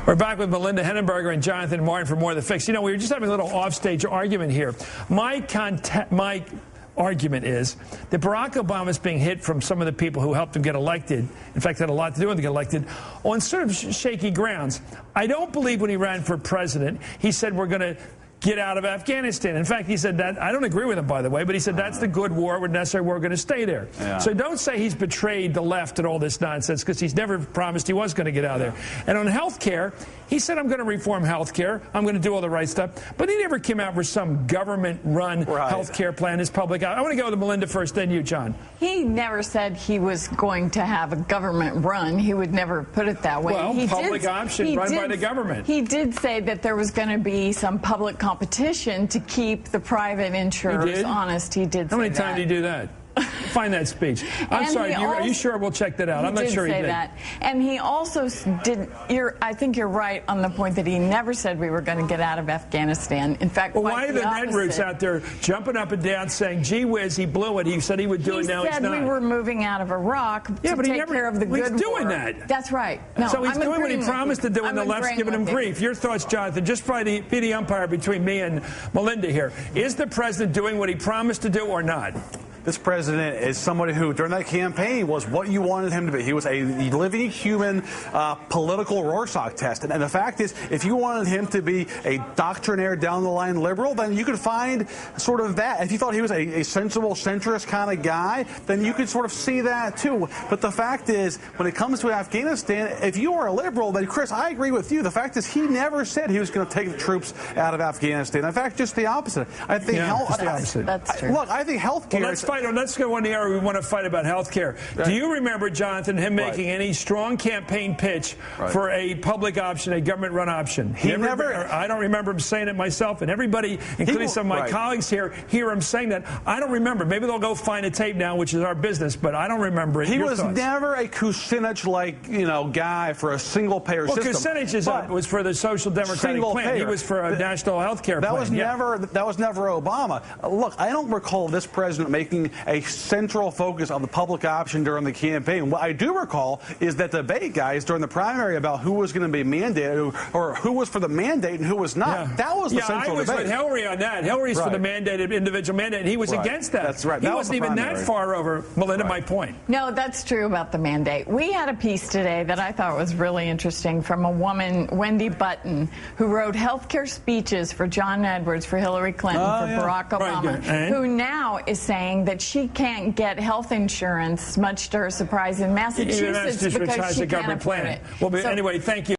We're back with Melinda Henenberger and Jonathan Martin for more of The Fix. You know, we were just having a little offstage argument here. My argument is that Barack Obama is being hit from some of the people who helped him get elected, in fact, had a lot to do with him get elected, on sort of shaky grounds. I don't believe when he ran for president, he said we're going to get out of Afghanistan. In fact, he said that, I don't agree with him, by the way, but he said that's the good war, we're necessary, we're going to stay there. Yeah. So don't say he's betrayed the left and all this nonsense, because he's never promised he was going to get out of there. And on health care, he said, I'm going to reform health care, I'm going to do all the right stuff, but he never came out with some government-run health care plan as public. I want to go with Melinda first, then you, John. He never said he was going to have a government run. He would never put it that way. Well, public option run by the government. He did say that there was going to be some public competition to keep the private insurers honest. He did say that. How many times did he do that? Find that speech. I'm sorry, are you sure? We'll check that out. I'm not sure he did. That. And he also did, I think you're right on the point that he never said we were going to get out of Afghanistan. In fact, well, why are the Red Roots out there jumping up and down saying, gee whiz, he blew it. He said he would do it, now he's not. He said we were moving out of Iraq to take care of the good war. He's doing that. That's right. No, so he's doing what he promised to do, and the left's giving him grief. Your thoughts, Jonathan, just be the umpire between me and Melinda here. Is the president doing what he promised to do or not? This president is somebody who, during that campaign, was what you wanted him to be. He was a living human political Rorschach test. And the fact is, if you wanted him to be a doctrinaire down-the-line liberal, then you could find sort of that. If you thought he was a sensible, centrist kind of guy, then you could sort of see that, too. But the fact is, when it comes to Afghanistan, if you are a liberal, then, Chris, I agree with you. The fact is, he never said he was going to take the troops out of Afghanistan. In fact, just the opposite. I think That's true. Look, I think health care... Well, let's go on the area we want to fight about health care. Do you remember, Jonathan, him making any strong campaign pitch for a public option, a government-run option? He never. I don't remember him saying it myself, and everybody, including some of my colleagues here, hear him saying that. I don't remember. Maybe they'll go find a tape now, which is our business, but I don't remember it. He was never a Kucinich-like, guy for a single-payer system. Well, Kucinich was for the Social Democratic plan. He was for a national health care plan. That was never Obama. Look, I don't recall this president making a central focus on the public option during the campaign. What I do recall is that debate, guys, during the primary about who was going to be mandated or who was for the mandate and who was not. Yeah. That was the central debate. I was with Hillary on that. Hillary's for the mandated individual mandate, and he was against that. That's right. He wasn't even that far over, Melinda, my point. No, that's true about the mandate. We had a piece today that I thought was really interesting from a woman, Wendy Button, who wrote healthcare speeches for John Edwards, for Hillary Clinton, for Barack Obama, who now is saying that she can't get health insurance, much to her surprise, in Massachusetts because she can't afford it. Well, anyway, thank you.